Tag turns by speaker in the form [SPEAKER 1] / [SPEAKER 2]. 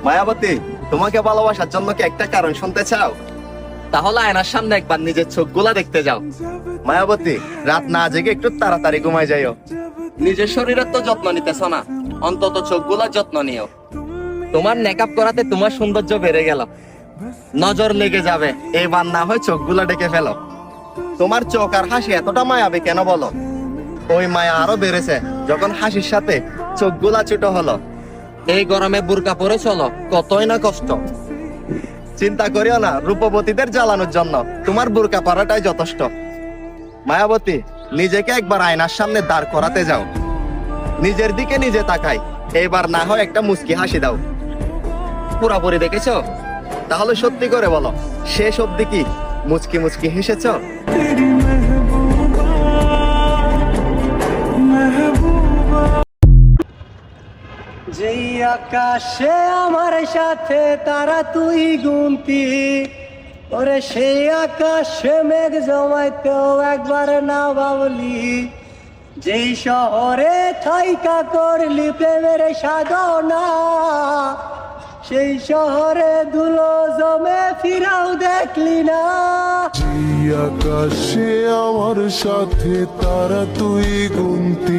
[SPEAKER 1] মায়াবতী, তোমাকে ভালোবাসার জন্য কি একটা কারণ শুনতে চাও? তাহলে আয়নার সামনে একবার নিজের চোখগুলা দেখতে যাও। মায়াবতী, রাত না জেগে একটু তাড়াতাড়ি ঘুমায় যাইও। নিজের শরীরের তো যত্ন নিতেছ না, অন্তত চোখগুলার যত্ন নিও। তোমার মেকআপ করাতে তোমার সৌন্দর্য বেড়ে গেল, নজর লেগে যাবে। এবার না হয় চোখগুলা ডেকে ফেলো। তোমার চোখ আর হাসি এতটা মায়াবে কেন বলো? ওই মায়া আরো বেড়েছে যখন হাসির সাথে চোখগুলা ছোট হলো। এই গরমে বুরকা পরে চলো, কতই না কষ্ট। চিন্তা করিও না রূপবতীদের জ্বালানোর জন্য, তোমার বুরকা পরাটাই যথেষ্ট। মায়াবতী, নিজেকে একবার আয়নার সামনে দাঁড় করাতে যাও, নিজের দিকে নিজে তাকাই। এবার না হয় একটা মুচকি হাসি দাও। পুরাপুরি দেখেছো? তাহলে সত্যি করে বলো, শেষ অব্দি কি মুচকি মুচকি হেসেছো?
[SPEAKER 2] যেই আকাশে আমার সাথে তারা তুই গুনতি, ওরে সেই আকাশে মেঘ জমাইতেও একবার না ভাবলি। যেই শহরে থাইকা করলি প্রেমের সাধনা, সেই শহরে ধুলো জমে ফিরাও দেখলি না।
[SPEAKER 3] যে আকাশে আমার সাথে তারা তুই গুনতি,